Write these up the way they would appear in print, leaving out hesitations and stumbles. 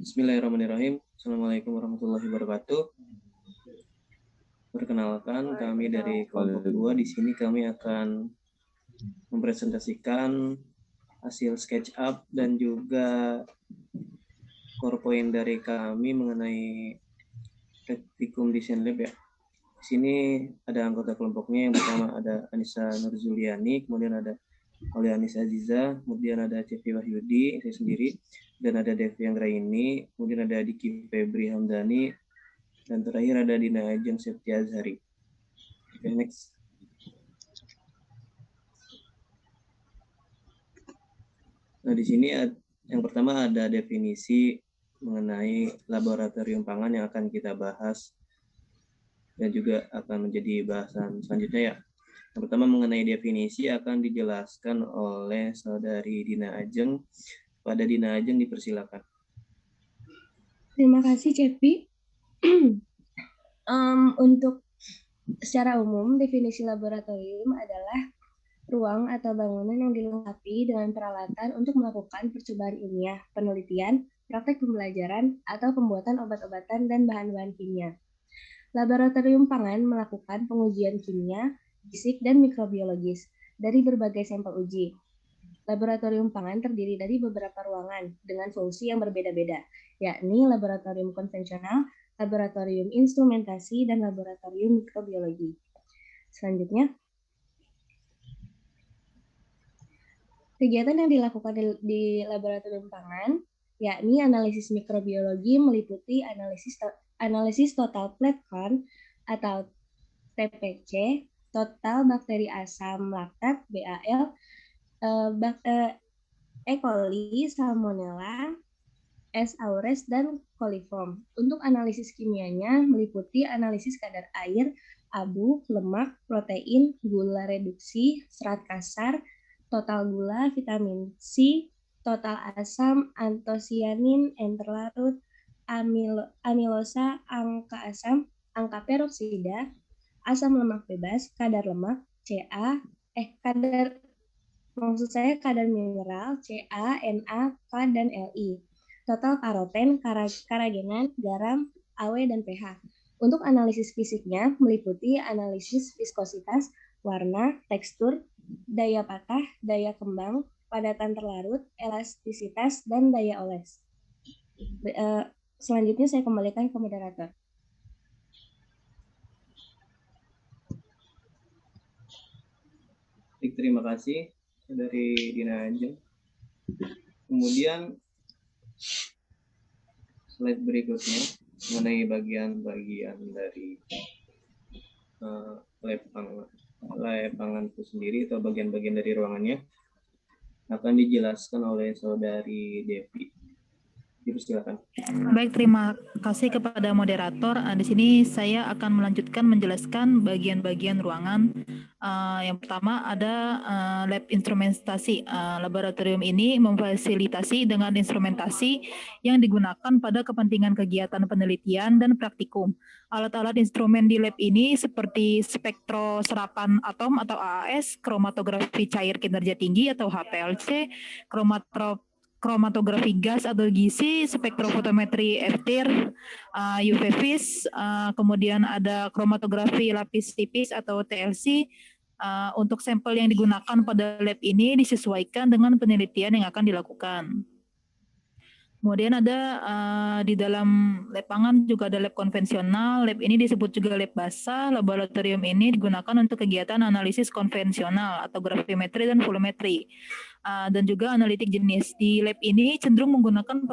Bismillahirrahmanirrahim. Assalamualaikum warahmatullahi wabarakatuh. Perkenalkan, kami dari kelompok 2. Di sini kami akan mempresentasikan hasil SketchUp dan juga core point dari kami mengenai praktikum desain lab ya. Di sini ada anggota kelompoknya. Yang pertama ada Anissa Nurzuliani, kemudian ada Aulianis Aziza, kemudian ada Cevi Wahyudi, saya sendiri, dan ada Devi Anggraini, kemudian ada Diki Febri Hamdani, dan terakhir ada Dina Ajeng Septia Azhari. Oke, next. Nah, di sini yang pertama ada definisi mengenai laboratorium pangan yang akan kita bahas dan juga akan menjadi bahasan selanjutnya ya. Yang pertama mengenai definisi akan dijelaskan oleh Saudari Dina Ajeng. Pada Dina Ajeng dipersilakan. Terima kasih, Cepi. Untuk secara umum, definisi laboratorium adalah ruang atau bangunan yang dilengkapi dengan peralatan untuk melakukan percobaan ilmiah, penelitian, praktek pembelajaran, atau pembuatan obat-obatan dan bahan-bahan kimia. Laboratorium pangan melakukan pengujian kimia, fisik, dan mikrobiologis dari berbagai sampel uji. Laboratorium pangan terdiri dari beberapa ruangan dengan fungsi yang berbeda-beda, yakni laboratorium konvensional, laboratorium instrumentasi, dan laboratorium mikrobiologi. Selanjutnya, kegiatan yang dilakukan di laboratorium pangan, yakni analisis mikrobiologi meliputi analisis total plant count atau TPC, total bakteri asam laktat BAL, E. coli, Salmonella, S. aureus, dan coliform. Untuk analisis kimianya meliputi analisis kadar air, abu, lemak, protein, gula reduksi, serat kasar, total gula, vitamin C, total asam, antosianin, enter larut, amilosa, angka asam, angka peroksida, asam lemak bebas, kadar lemak, kadar mineral, Ca, Na, K, dan Li. Total karoten, karagenan, garam, Aw, dan pH. Untuk analisis fisiknya meliputi analisis viskositas, warna, tekstur, daya patah, daya kembang, padatan terlarut, elastisitas, dan daya oles. Selanjutnya saya kembalikan ke moderator. Terima kasih dari Dina Ajeng. Kemudian slide berikutnya mengenai bagian-bagian dari lab pangan itu sendiri atau bagian-bagian dari ruangannya akan dijelaskan oleh Saudari Devi. Silakan. Baik, terima kasih kepada moderator. Di sini saya akan melanjutkan menjelaskan bagian-bagian ruangan. Yang pertama ada lab instrumentasi. Laboratorium ini memfasilitasi dengan instrumentasi yang digunakan pada kepentingan kegiatan penelitian dan praktikum. Alat-alat instrumen di lab ini seperti spektroserapan atom atau AAS, kromatografi cair kinerja tinggi atau HPLC, kromatografi gas atau GC, spektrofotometri FTIR, UV vis, kemudian ada kromatografi lapis tipis atau TLC. Untuk sampel yang digunakan pada lab ini disesuaikan dengan penelitian yang akan dilakukan. Kemudian ada di dalam lab pangan juga ada lab konvensional. Lab ini disebut juga lab basah. Laboratorium ini digunakan untuk kegiatan analisis konvensional atau gravimetri dan volumetri. Dan juga analitik jenis. Di lab ini cenderung menggunakan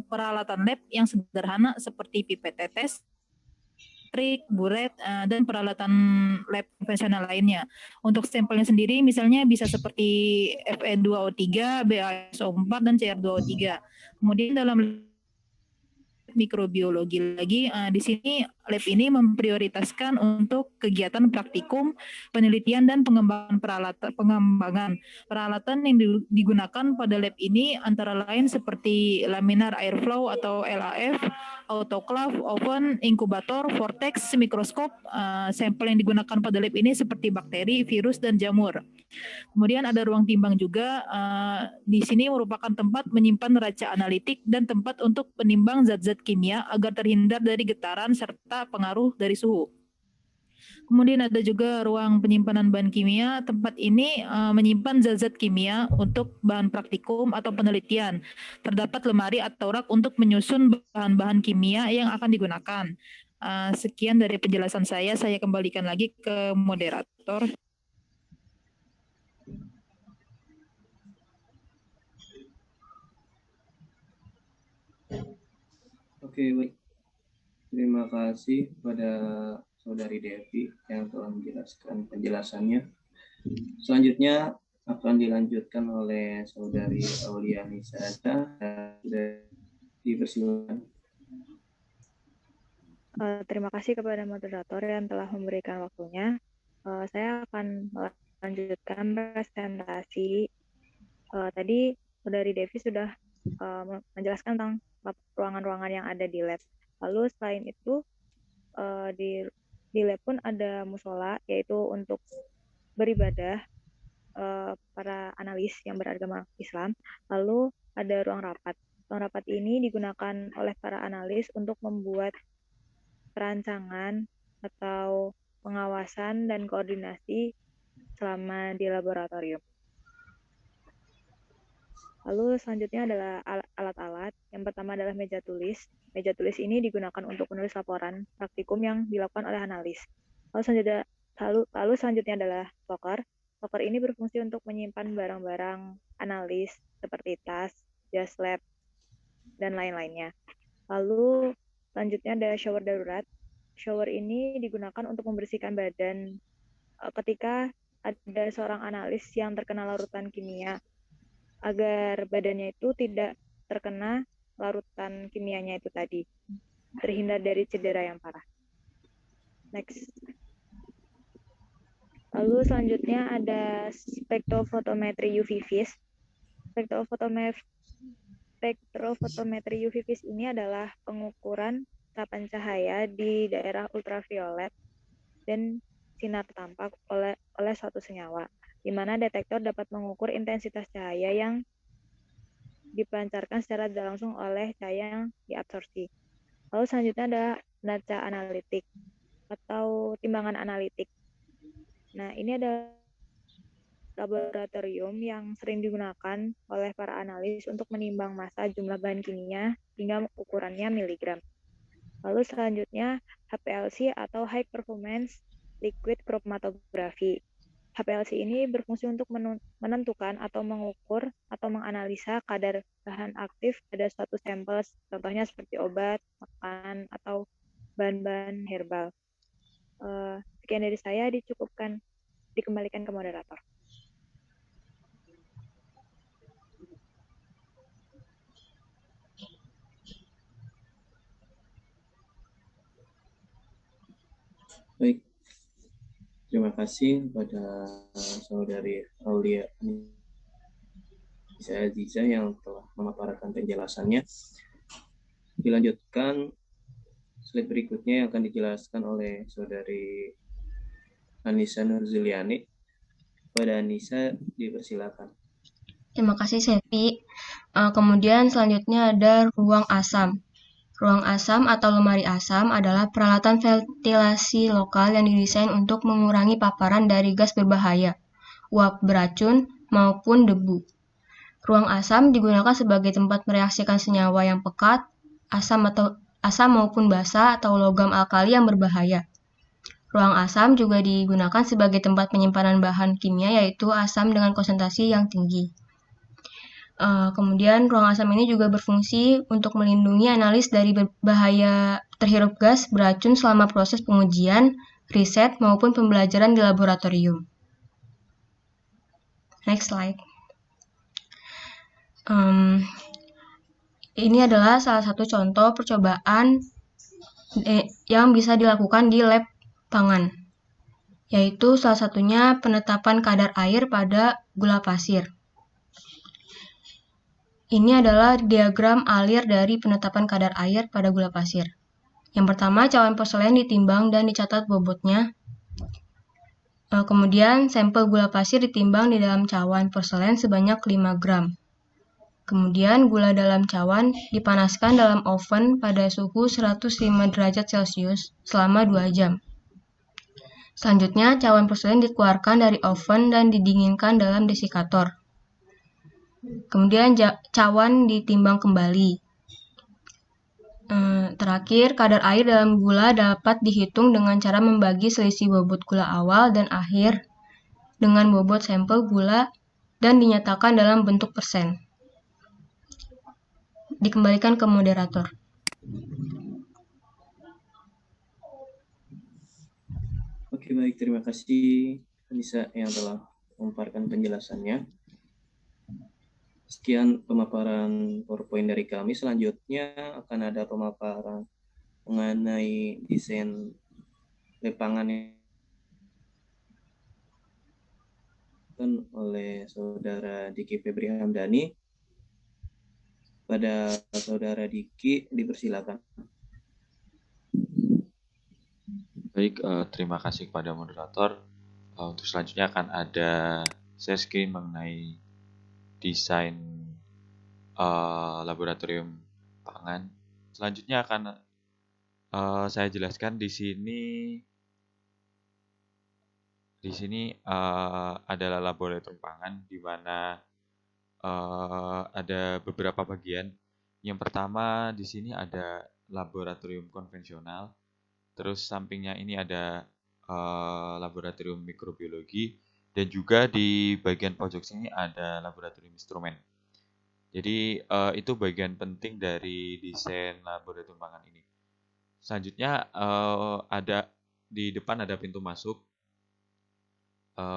peralatan lab yang sederhana seperti pipet tetes, trik, buret, dan peralatan lab konvensional lainnya. Untuk sampelnya sendiri misalnya bisa seperti Fe2O3, BaSO4, dan Cr2O3. Kemudian dalam mikrobiologi lagi, di sini lab ini memprioritaskan untuk kegiatan praktikum, penelitian, dan pengembangan peralatan yang digunakan pada lab ini antara lain seperti laminar airflow atau LAF, autoclave, oven, inkubator, vortex, mikroskop. Sampel yang digunakan pada lab ini seperti bakteri, virus, dan jamur. Kemudian ada ruang timbang juga. Di sini merupakan tempat menyimpan neraca analitik dan tempat untuk penimbang zat-zat kimia agar terhindar dari getaran serta pengaruh dari suhu. Kemudian ada juga ruang penyimpanan bahan kimia. Tempat ini menyimpan zat-zat kimia untuk bahan praktikum atau penelitian. Terdapat lemari atau rak untuk menyusun bahan-bahan kimia yang akan digunakan. Sekian dari penjelasan saya kembalikan lagi ke moderator. Oke, baik. Terima kasih kepada Saudari Devi yang telah menjelaskan penjelasannya. Selanjutnya akan dilanjutkan oleh Saudari Aulia Nisada. Dipersilakan. Terima kasih kepada moderator yang telah memberikan waktunya. Saya akan melanjutkan presentasi. Tadi Saudari Devi sudah menjelaskan tentang ruangan-ruangan yang ada di lab. Lalu selain itu di lab pun ada musola, yaitu untuk beribadah para analis yang beragama Islam. Lalu ada ruang rapat. Ruang rapat ini digunakan oleh para analis untuk membuat perancangan atau pengawasan dan koordinasi selama di laboratorium. Lalu selanjutnya adalah alat-alat. Yang pertama adalah meja tulis. Meja tulis ini digunakan untuk menulis laporan praktikum yang dilakukan oleh analis. Lalu selanjutnya adalah locker. Locker ini berfungsi untuk menyimpan barang-barang analis seperti tas, jas lab, dan lain-lainnya. Lalu selanjutnya ada shower darurat. Shower ini digunakan untuk membersihkan badan ketika ada seorang analis yang terkena larutan kimia, agar badannya itu tidak terkena larutan kimianya itu tadi, terhindar dari cedera yang parah. Next. Lalu selanjutnya ada spektrofotometri UV vis. Spektrofotometri UV vis ini adalah pengukuran tahapan cahaya di daerah ultraviolet dan sinar tampak oleh suatu senyawa, di mana detektor dapat mengukur intensitas cahaya yang dipancarkan secara tidak langsung oleh cahaya yang diabsorpsi. Lalu selanjutnya ada neraca analitik atau timbangan analitik. Nah, ini ada laboratorium yang sering digunakan oleh para analis untuk menimbang massa jumlah bahan kimia hingga ukurannya miligram. Lalu selanjutnya HPLC atau High Performance Liquid Chromatography. HPLC ini berfungsi untuk menentukan atau mengukur atau menganalisa kadar bahan aktif pada suatu sampel, contohnya seperti obat, makanan, atau bahan-bahan herbal. Sekian dari saya, dikembalikan ke moderator. Baik, terima kasih kepada Saudari Aulia Aziza yang telah memaparkan penjelasannya. Dilanjutkan slide berikutnya yang akan dijelaskan oleh Saudari Anissa Nurzuliani. Pada Anissa, dipersilakan. Terima kasih, Sevi. Kemudian selanjutnya ada ruang asam. Ruang asam atau lemari asam adalah peralatan ventilasi lokal yang didesain untuk mengurangi paparan dari gas berbahaya, uap beracun, maupun debu. Ruang asam digunakan sebagai tempat mereaksikan senyawa yang pekat, asam maupun basa atau logam alkali yang berbahaya. Ruang asam juga digunakan sebagai tempat penyimpanan bahan kimia, yaitu asam dengan konsentrasi yang tinggi. Kemudian ruang asam ini juga berfungsi untuk melindungi analis dari bahaya terhirup gas beracun selama proses pengujian, riset, maupun pembelajaran di laboratorium. Next slide. Ini adalah salah satu contoh percobaan yang bisa dilakukan di lab pangan, yaitu salah satunya penetapan kadar air pada gula pasir. Ini adalah diagram alir dari penetapan kadar air pada gula pasir. Yang pertama, cawan porselen ditimbang dan dicatat bobotnya. Kemudian sampel gula pasir ditimbang di dalam cawan porselen sebanyak 5 gram. Kemudian gula dalam cawan dipanaskan dalam oven pada suhu 105 derajat Celcius selama 2 jam. Selanjutnya, cawan porselen dikeluarkan dari oven dan didinginkan dalam desikator. Kemudian cawan ditimbang kembali. Terakhir, kadar air dalam gula dapat dihitung dengan cara membagi selisih bobot gula awal dan akhir dengan bobot sampel gula dan dinyatakan dalam bentuk persen. Dikembalikan ke moderator. Oke, baik. Terima kasih Anissa yang telah memaparkan penjelasannya. Sekian pemaparan PowerPoint dari kami. Selanjutnya akan ada pemaparan mengenai desain lab pangan yang oleh Saudara Diki Febri Hamdani. Pada Saudara Diki, dipersilakan. Baik, terima kasih kepada moderator. Untuk selanjutnya akan ada share screen mengenai desain laboratorium pangan. Selanjutnya akan saya jelaskan di sini. Di sini adalah laboratorium pangan di mana ada beberapa bagian. Yang pertama di sini ada laboratorium konvensional. Terus sampingnya ini ada laboratorium mikrobiologi dan juga di bagian pojok sini ada laboratorium instrumen. Jadi itu bagian penting dari desain laboratorium pangan ini. Selanjutnya ada di depan ada pintu masuk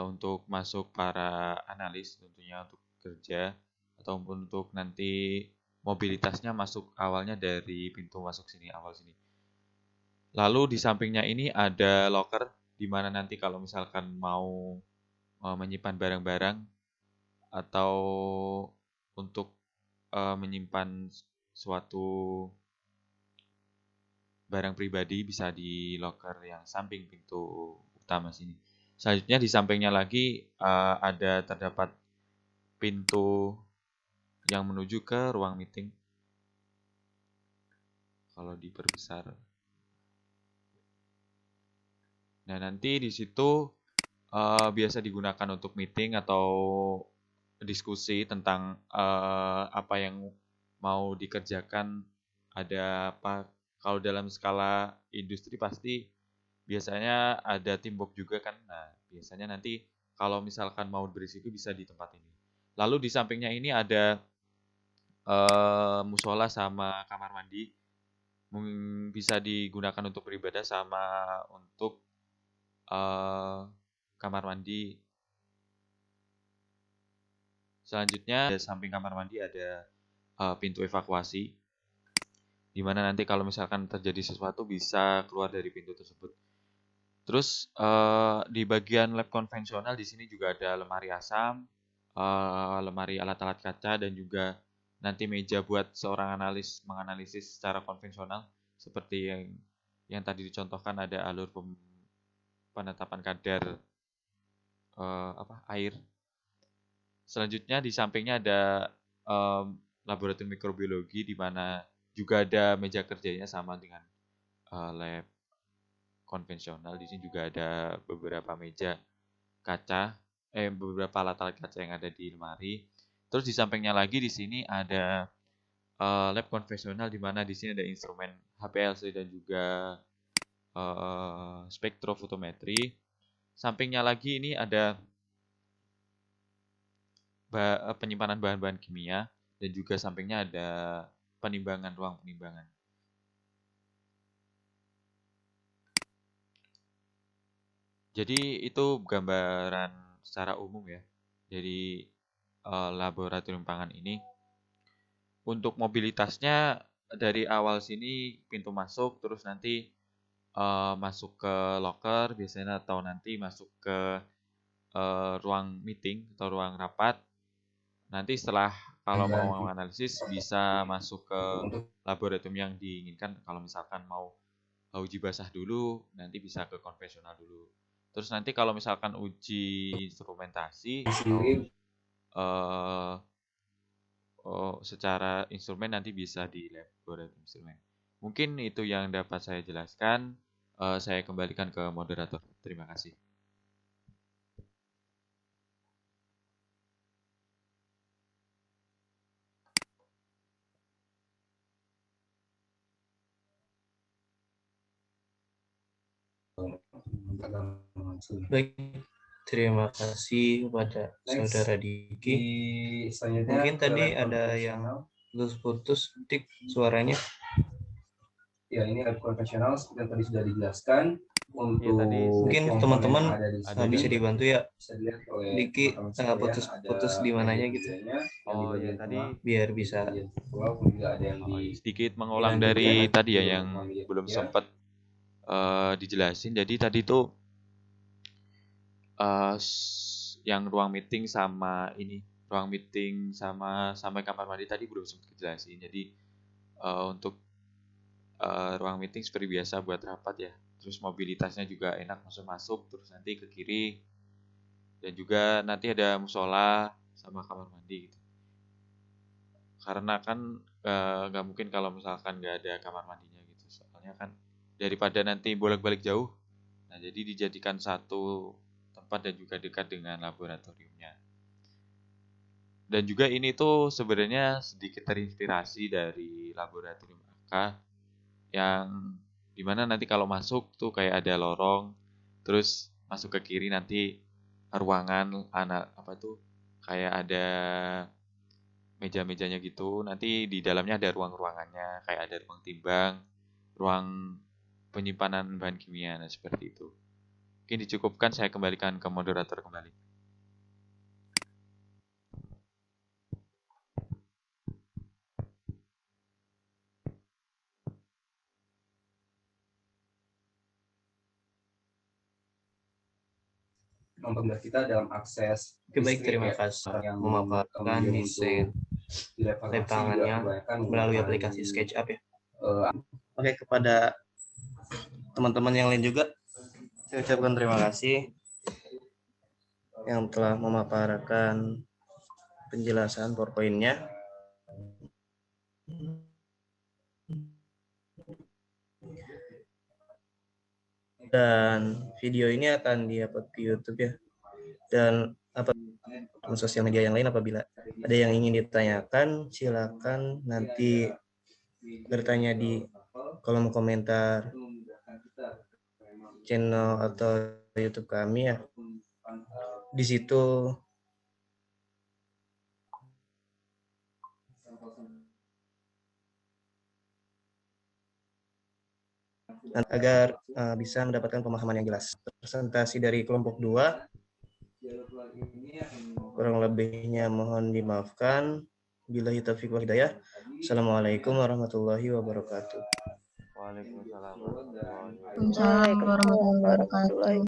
untuk masuk para analis tentunya untuk kerja ataupun untuk nanti mobilitasnya masuk awalnya dari pintu masuk sini awal sini. Lalu di sampingnya ini ada locker di mana nanti kalau misalkan mau menyimpan barang-barang atau untuk menyimpan suatu barang pribadi bisa di locker yang samping pintu utama sini. Selanjutnya di sampingnya lagi ada terdapat pintu yang menuju ke ruang meeting. Kalau diperbesar. Nah, nanti di situ biasa digunakan untuk meeting atau diskusi tentang apa yang mau dikerjakan, ada apa. Kalau dalam skala industri pasti biasanya ada teamwork juga kan. Nah, biasanya nanti kalau misalkan mau berisiko bisa di tempat ini. Lalu di sampingnya ini ada musola sama kamar mandi. Bisa digunakan untuk beribadah sama untuk kamar mandi. Selanjutnya di samping kamar mandi ada pintu evakuasi, di mana nanti kalau misalkan terjadi sesuatu bisa keluar dari pintu tersebut. Terus di bagian lab konvensional di sini juga ada lemari asam, lemari alat-alat kaca dan juga nanti meja buat seorang analis menganalisis secara konvensional seperti yang tadi dicontohkan ada alur penetapan kadar air. Selanjutnya di sampingnya ada laboratorium mikrobiologi di mana juga ada meja kerjanya sama dengan lab konvensional. Di sini juga ada beberapa meja kaca, beberapa alat-alat kaca yang ada di lemari. Terus di sampingnya lagi di sini ada lab konvensional di mana di sini ada instrumen HPLC dan juga spektrofotometri. Sampingnya lagi ini ada penyimpanan bahan-bahan kimia dan juga sampingnya ada penimbangan, ruang penimbangan. Jadi itu gambaran secara umum ya. Jadi laboratorium pangan ini untuk mobilitasnya dari awal sini pintu masuk terus nanti masuk ke locker biasanya atau nanti masuk ke ruang meeting atau ruang rapat. Nanti setelah kalau mau menganalisis bisa masuk ke laboratorium yang diinginkan. Kalau misalkan mau uji basah dulu, nanti bisa ke konvensional dulu. Terus nanti kalau misalkan uji instrumentasi secara instrumen nanti bisa di laboratorium instrumen. Mungkin itu yang dapat saya jelaskan. Saya kembalikan ke moderator. Terima kasih. Baik, terima kasih kepada saudara Diki. Mungkin tadi ada yang putus-putus, Dik, suaranya. Ya, ini lab konvensional seperti yang tadi sudah dijelaskan. Untuk tadi mungkin teman-teman bisa di dibantu ya, bisa dilihat oleh Diki teman-teman putus-putus ada di mananya yang gitu, Oh ya tadi biar bisa. Walaupun juga ada yang di sedikit mengulang dari tadi ya yang belum sempat dijelasin. Jadi tadi tuh yang ruang meeting sama sampai kamar mandi tadi belum sempat dijelasin. Jadi untuk ruang meeting seperti biasa buat rapat ya. Terus mobilitasnya juga enak masuk-masuk, terus nanti ke kiri. Dan juga nanti ada musola sama kamar mandi gitu. Karena kan nggak mungkin kalau misalkan nggak ada kamar mandinya gitu. Soalnya kan daripada nanti bolak-balik jauh. Nah, jadi dijadikan satu tempat dan juga dekat dengan laboratoriumnya. Dan juga ini tuh sebenarnya sedikit terinspirasi dari laboratorium AK yang dimana nanti kalau masuk tuh kayak ada lorong, terus masuk ke kiri nanti ruangan kayak ada meja-mejanya gitu, nanti di dalamnya ada ruang-ruangannya, kayak ada ruang timbang, ruang penyimpanan bahan kimia, nah seperti itu. Mungkin dicukupkan, saya kembalikan ke moderator kembali. mempermudah kita dalam akses. Baik, terima kasih yang memaparkan desain lapangannya melalui aplikasi SketchUp ya. Oke, kepada teman-teman yang lain juga saya ucapkan terima kasih yang telah memaparkan penjelasan PowerPoint-nya. Dan video ini akan di-upload ke YouTube ya. Dan sosial media yang lain. Apabila ada yang ingin ditanyakan, silakan nanti bertanya di kolom komentar channel atau YouTube kami ya. Di situ agar bisa mendapatkan pemahaman yang jelas. Presentasi dari kelompok 2 kurang lebihnya mohon dimaafkan. Billahi taufiq wal hidayah. Assalamualaikum warahmatullahi wabarakatuh. Waalaikumsalam warahmatullahi wabarakatuh.